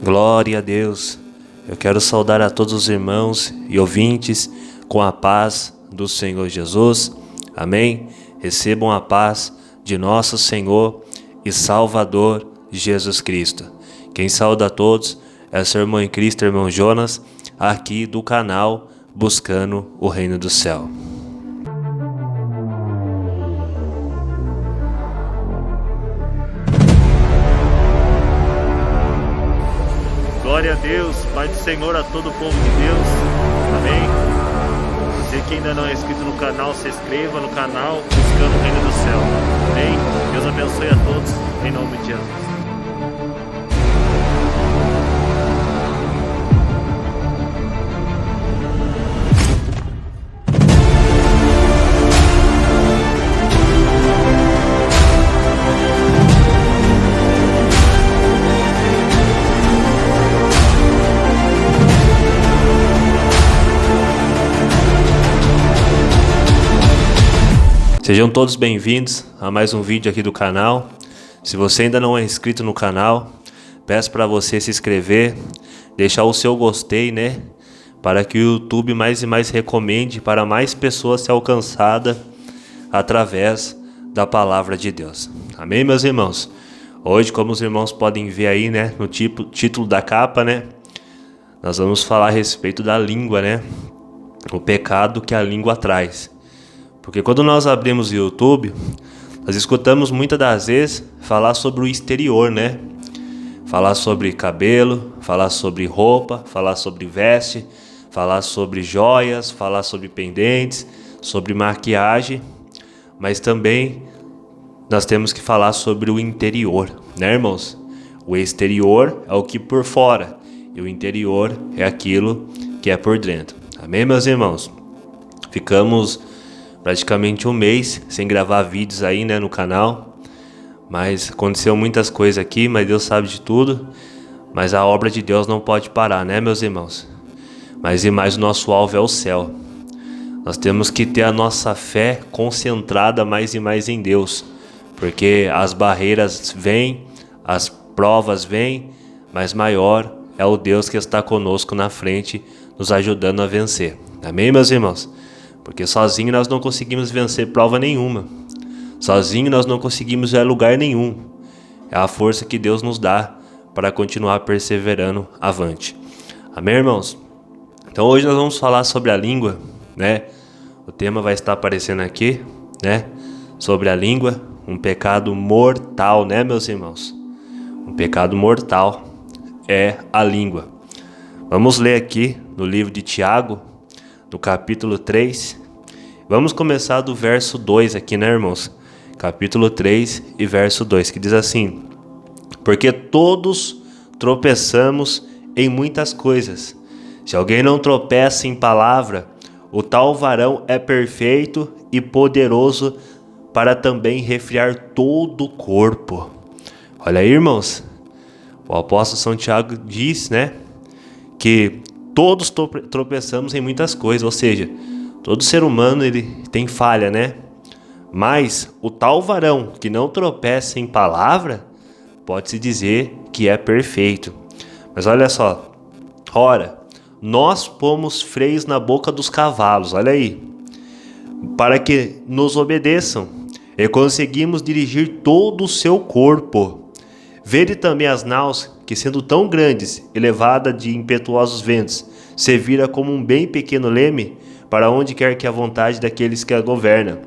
Glória a Deus. Eu quero saudar a todos os irmãos e ouvintes com a paz do Senhor Jesus. Amém? Recebam a paz de nosso Senhor e Salvador Jesus Cristo. Quem sauda a todos é seu irmão em Cristo, irmão Jonas, aqui do canal Buscando o Reino do Céu. Glória a Deus, Pai do Senhor, a todo o povo de Deus, amém? Você que ainda não é inscrito no canal, se inscreva no canal Buscando o Reino do Céu, amém? Deus abençoe a todos, em nome de Jesus. Sejam todos bem-vindos a mais um vídeo aqui do canal. Se você ainda não é inscrito no canal, peço para você se inscrever, deixar o seu gostei, né? Para que o YouTube mais e mais recomende para mais pessoas ser alcançada através da palavra de Deus. Amém, meus irmãos? Hoje, como os irmãos podem ver aí, né, no título da capa, né? Nós vamos falar a respeito da língua, né? O pecado que a língua traz. Porque quando nós abrimos o YouTube, nós escutamos muitas das vezes falar sobre o exterior, né? Falar sobre cabelo, falar sobre roupa, falar sobre veste, falar sobre joias, falar sobre pendentes, sobre maquiagem. Mas também nós temos que falar sobre o interior, né, irmãos? O exterior é o que por fora e o interior é aquilo que é por dentro. Amém, meus irmãos? Ficamos praticamente um mês sem gravar vídeos aí, né, no canal. Mas aconteceu muitas coisas aqui, mas Deus sabe de tudo. Mas a obra de Deus não pode parar, né, meus irmãos? Mas e mais o nosso alvo é o céu. Nós temos que ter a nossa fé concentrada mais e mais em Deus. Porque as barreiras vêm, as provas vêm, mas maior é o Deus que está conosco na frente, nos ajudando a vencer. Amém, meus irmãos? Porque sozinho nós não conseguimos vencer prova nenhuma. Sozinho nós não conseguimos ir a lugar nenhum. É a força que Deus nos dá para continuar perseverando avante. Amém, irmãos? Então hoje nós vamos falar sobre a língua, né? O tema vai estar aparecendo aqui, né? Sobre a língua, um pecado mortal, né, meus irmãos? Um pecado mortal é a língua. Vamos ler aqui no livro de Tiago, no capítulo 3, vamos começar do verso 2 aqui, né, irmãos? Capítulo 3 e verso 2, que diz assim: porque todos tropeçamos em muitas coisas. Se alguém não tropeça em palavra, o tal varão é perfeito e poderoso para também refrear todo o corpo. Olha aí, irmãos, o apóstolo São Tiago diz, né, que todos tropeçamos em muitas coisas, ou seja, todo ser humano ele tem falha, né? Mas o tal varão que não tropeça em palavra, pode-se dizer que é perfeito. Mas olha só, ora, nós pomos freios na boca dos cavalos, olha aí, para que nos obedeçam, e conseguimos dirigir todo o seu corpo. Vede também as naus, que sendo tão grandes e levada de impetuosos ventos, se vira como um bem pequeno leme para onde quer que a vontade daqueles que a governam.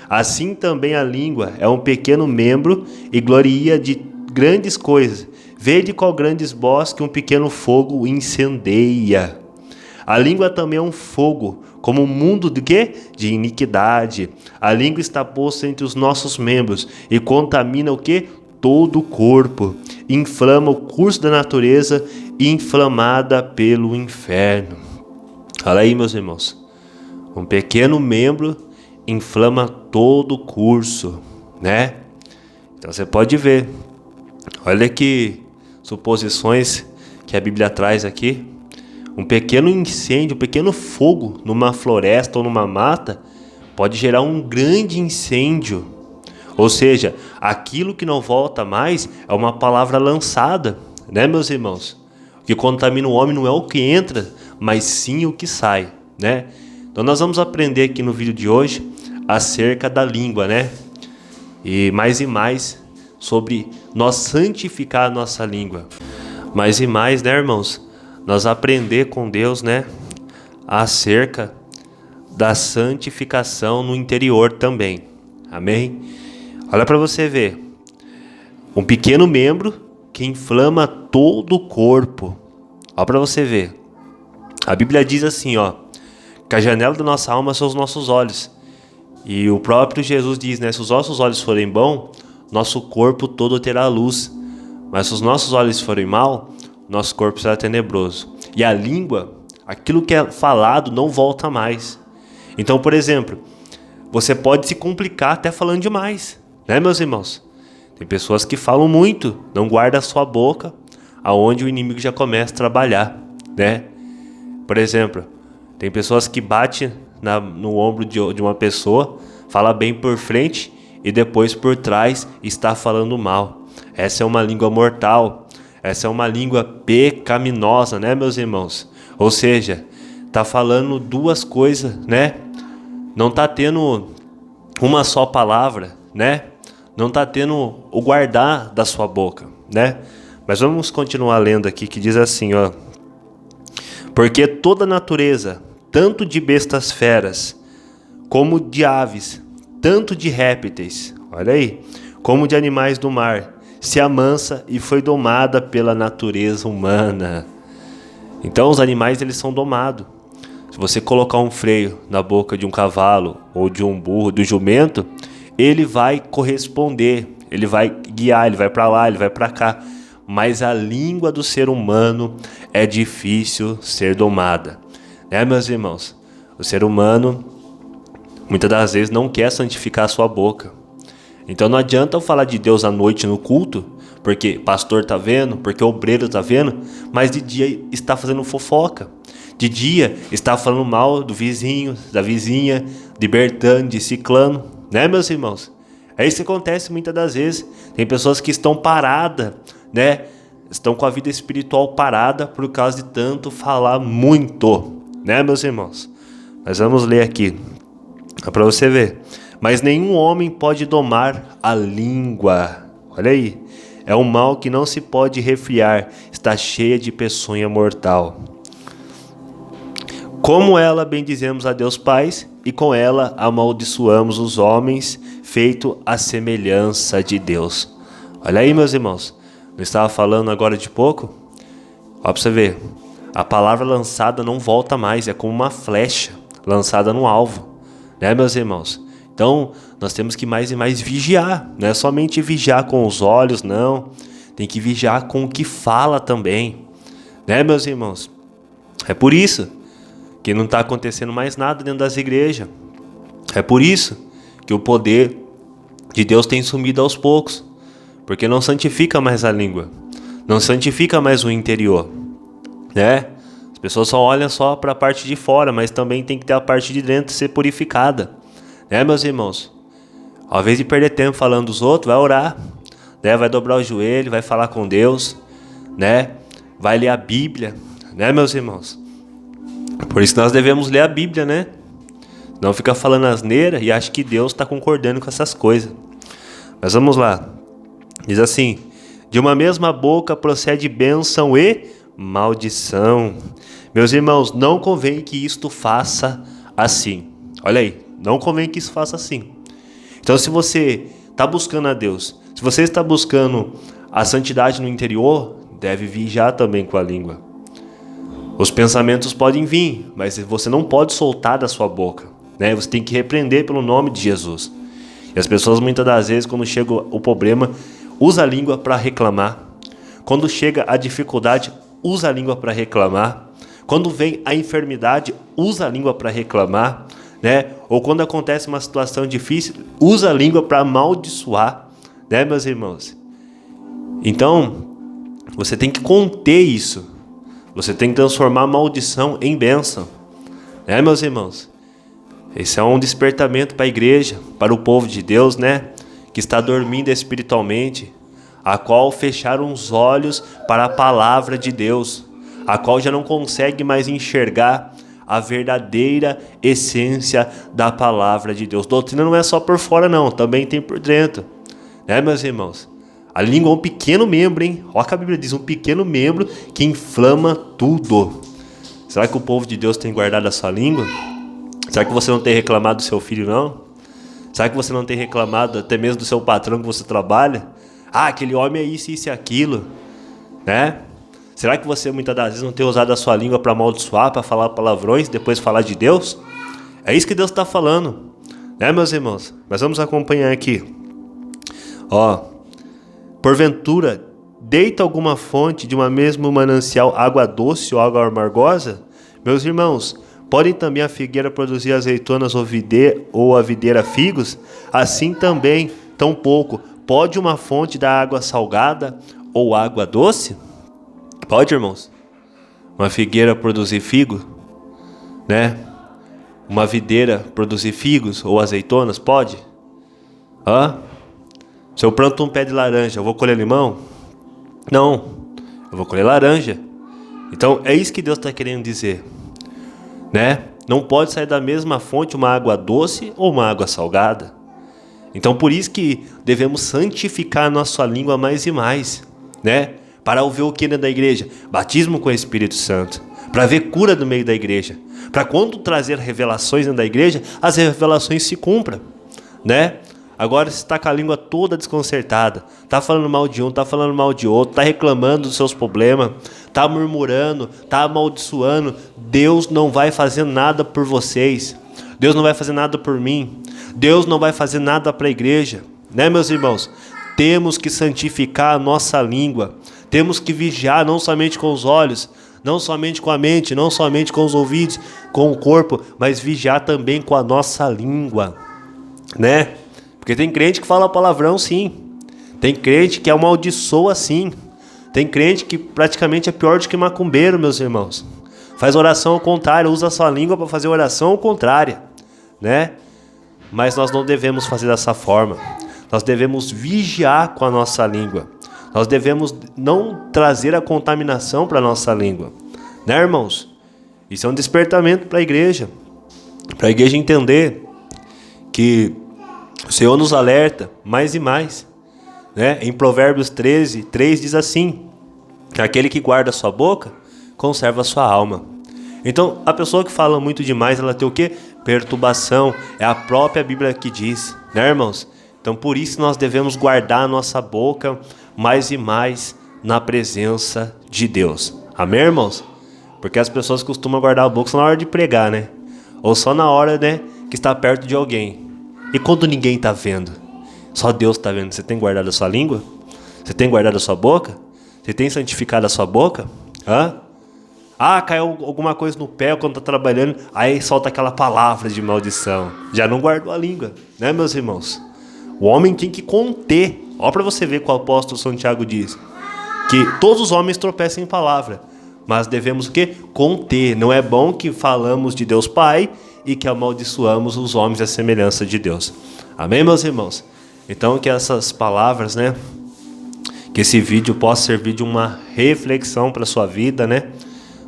Assim também a língua é um pequeno membro e gloria de grandes coisas. Vede qual grandes voz que um pequeno fogo incendeia. A língua também é um fogo, como um mundo de quê? De iniquidade. A língua está posta entre os nossos membros e contamina o quê? Todo o corpo, inflama o curso da natureza, inflamada pelo inferno. Olha aí, meus irmãos, um pequeno membro inflama todo o curso, né? Então você pode ver, olha que suposições que a Bíblia traz aqui. Um pequeno incêndio, um pequeno fogo numa floresta ou numa mata pode gerar um grande incêndio. Ou seja, aquilo que não volta mais é uma palavra lançada, né, meus irmãos? O que contamina o homem não é o que entra, mas sim o que sai, né? Então nós vamos aprender aqui no vídeo de hoje acerca da língua, né? E mais sobre nós santificar a nossa língua. Mais e mais, né, irmãos? Nós aprender com Deus, né? Acerca da santificação no interior também. Amém? Olha para você ver. Um pequeno membro que inflama todo o corpo. Olha para você ver. A Bíblia diz assim, ó, que a janela da nossa alma são os nossos olhos. E o próprio Jesus diz, né, se os nossos olhos forem bons, nosso corpo todo terá luz. Mas se os nossos olhos forem mal, nosso corpo será tenebroso. E a língua, aquilo que é falado não volta mais. Então, por exemplo, você pode se complicar até falando demais, né, meus irmãos? Tem pessoas que falam muito, não guardam a sua boca, aonde o inimigo já começa a trabalhar, né? Por exemplo, tem pessoas que batem no ombro de uma pessoa, fala bem por frente e depois por trás está falando mal. Essa é uma língua mortal, essa é uma língua pecaminosa, né, meus irmãos? Ou seja, tá falando duas coisas, né? Não tá tendo uma só palavra, né? Não tá tendo o guardar da sua boca, né? Mas vamos continuar lendo aqui, que diz assim, ó. Porque toda a natureza, tanto de bestas feras, como de aves, tanto de répteis, olha aí, como de animais do mar, se amansa e foi domada pela natureza humana. Então os animais, eles são domados. Se você colocar um freio na boca de um cavalo, ou de um burro, do jumento, ele vai corresponder, ele vai guiar, ele vai para lá, ele vai para cá. Mas a língua do ser humano é difícil ser domada, né, meus irmãos? O ser humano, muitas das vezes, não quer santificar a sua boca. Então não adianta eu falar de Deus à noite no culto, porque pastor está vendo, porque obreiro está vendo, mas de dia está fazendo fofoca. De dia está falando mal do vizinho, da vizinha, de Bertano, de Ciclano, né, meus irmãos? É isso que acontece muitas das vezes. Tem pessoas que estão paradas, né? Estão com a vida espiritual parada por causa de tanto falar muito, né, meus irmãos? Mas vamos ler aqui, para você ver. Mas nenhum homem pode domar a língua. Olha aí. É um mal que não se pode refriar, está cheia de peçonha mortal. Como ela bendizemos a Deus Pai, e com ela amaldiçoamos os homens, feito à semelhança de Deus. Olha aí, meus irmãos. Não estava falando agora de pouco? Olha para você ver. A palavra lançada não volta mais, é como uma flecha lançada no alvo, né, meus irmãos? Então, nós temos que mais e mais vigiar. Não é somente vigiar com os olhos, não. Tem que vigiar com o que fala também, né, meus irmãos? É por isso que não está acontecendo mais nada dentro das igrejas. É por isso que o poder de Deus tem sumido aos poucos. Porque não santifica mais a língua. Não santifica mais o interior, né? As pessoas só olham só para a parte de fora, mas também tem que ter a parte de dentro ser purificada, né, meus irmãos? Ao invés de perder tempo falando dos outros, vai orar, né? Vai dobrar o joelho, vai falar com Deus, né? Vai ler a Bíblia, né, meus irmãos? Por isso nós devemos ler a Bíblia, né? Não fica falando asneira e acha que Deus está concordando com essas coisas. Mas vamos lá. Diz assim: de uma mesma boca procede bênção e maldição. Meus irmãos, não convém que isto faça assim. Olha aí, não convém que isso faça assim. Então, se você está buscando a Deus, se você está buscando a santidade no interior, deve vigiar também com a língua. Os pensamentos podem vir, mas você não pode soltar da sua boca, né? Você tem que repreender pelo nome de Jesus. E as pessoas, muitas das vezes, quando chega o problema, usa a língua para reclamar. Quando chega a dificuldade, usa a língua para reclamar. Quando vem a enfermidade, usa a língua para reclamar, né? Ou quando acontece uma situação difícil, usa a língua para amaldiçoar, né, meus irmãos? Então, você tem que conter isso. Você tem que transformar a maldição em bênção, né, meus irmãos? Esse é um despertamento para a igreja, para o povo de Deus, né? Que está dormindo espiritualmente, a qual fecharam os olhos para a palavra de Deus. a qual já não consegue mais enxergar a verdadeira essência da palavra de Deus. Doutrina não é só por fora não, também tem por dentro, né, meus irmãos? A língua é um pequeno membro, hein? Olha o que a Bíblia diz, um pequeno membro que inflama tudo. Será que o povo de Deus tem guardado a sua língua? Será que você não tem reclamado do seu filho, não? Será que você não tem reclamado até mesmo do seu patrão que você trabalha? Ah, aquele homem é isso, isso e aquilo, né? Será que você muitas das vezes não tem usado a sua língua para amaldiçoar, para falar palavrões, depois falar de Deus? É isso que Deus está falando, né, meus irmãos? Mas vamos acompanhar aqui. Porventura, deita alguma fonte de uma mesma manancial água doce ou água amargosa? Meus irmãos, podem também a figueira produzir azeitonas ou a videira figos? Assim também, tampouco, pode uma fonte dar água salgada ou água doce? Pode, irmãos? Uma figueira produzir figo, né? Uma videira produzir figos ou azeitonas? Pode? Se eu planto um pé de laranja, eu vou colher limão? Não, eu vou colher laranja. Então é isso que Deus está querendo dizer, né? Não pode sair da mesma fonte uma água doce ou uma água salgada. Então por isso que devemos santificar a nossa língua mais e mais, né? Para ver o que dentro da igreja? Batismo com o Espírito Santo. Para ver cura no meio da igreja. Para quando trazer revelações dentro da igreja, as revelações se cumpram, né? Agora você está com a língua toda desconcertada, está falando mal de um, está falando mal de outro, está reclamando dos seus problemas, está murmurando, está amaldiçoando. Deus não vai fazer nada por vocês, Deus não vai fazer nada por mim, Deus não vai fazer nada para a igreja, né, meus irmãos? Temos que santificar a nossa língua, temos que vigiar não somente com os olhos, não somente com a mente, não somente com os ouvidos, com o corpo, mas vigiar também com a nossa língua, né? Porque tem crente que fala palavrão sim, tem crente que amaldiçoa sim, tem crente que praticamente é pior do que macumbeiro, meus irmãos. Faz oração ao contrário, usa a sua língua para fazer oração ao contrário, né? Mas nós não devemos fazer dessa forma, nós devemos vigiar com a nossa língua, nós devemos não trazer a contaminação para a nossa língua, né, irmãos? Isso é um despertamento para a igreja entender que o Senhor nos alerta mais e mais, né? Em Provérbios 13:3 diz assim, que aquele que guarda a sua boca, conserva a sua alma. Então, a pessoa que fala muito demais, ela tem o quê? Perturbação. É a própria Bíblia que diz, né, irmãos? Então, por isso nós devemos guardar a nossa boca mais e mais na presença de Deus. Amém, irmãos? Porque as pessoas costumam guardar a boca só na hora de pregar, né? Ou só na hora, né, que está perto de alguém. E quando ninguém está vendo, só Deus está vendo, você tem guardado a sua língua? Você tem guardado a sua boca? Você tem santificado a sua boca? Caiu alguma coisa no pé quando está trabalhando, aí solta aquela palavra de maldição. Já não guardou a língua, né, meus irmãos? O homem tem que conter. Olha para você ver o que o apóstolo Santiago diz. Que todos os homens tropeçam em palavra, mas devemos o quê? Conter. Não é bom que falamos de Deus Pai e que amaldiçoamos os homens à semelhança de Deus. Amém, meus irmãos? Então que essas palavras, né, que esse vídeo possa servir de uma reflexão para a sua vida, né?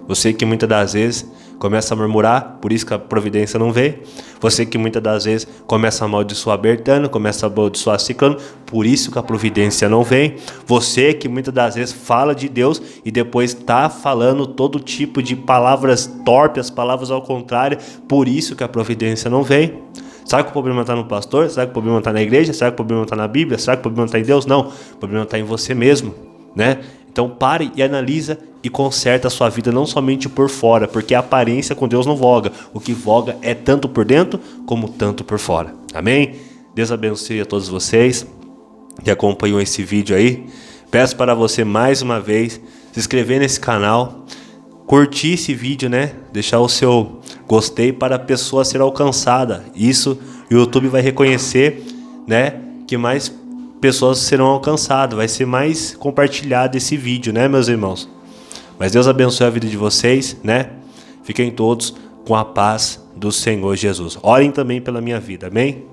Você que muitas das vezes começa a murmurar, por isso que a providência não veio. Você que muitas das vezes começa a amaldiçoar Bertano, começa a amaldiçoar Ciclano, por isso que a providência não vem. Você que muitas das vezes fala de Deus e depois está falando todo tipo de palavras torpes, palavras ao contrário, por isso que a providência não vem. Será que o problema está no pastor? Será que o problema está na igreja? Será que o problema está na Bíblia? Será que o problema está em Deus? Não, o problema está em você mesmo, né? Então pare e analisa e conserta a sua vida não somente por fora, porque a aparência com Deus não voga. O que voga é tanto por dentro como tanto por fora. Amém? Deus abençoe a todos vocês que acompanham esse vídeo aí. Peço para você mais uma vez se inscrever nesse canal, curtir esse vídeo, né? Deixar o seu gostei para a pessoa ser alcançada. Isso o YouTube vai reconhecer, né? Que mais pessoas serão alcançadas, vai ser mais compartilhado esse vídeo, né, meus irmãos? Mas Deus abençoe a vida de vocês, né? Fiquem todos com a paz do Senhor Jesus. Orem também pela minha vida, amém?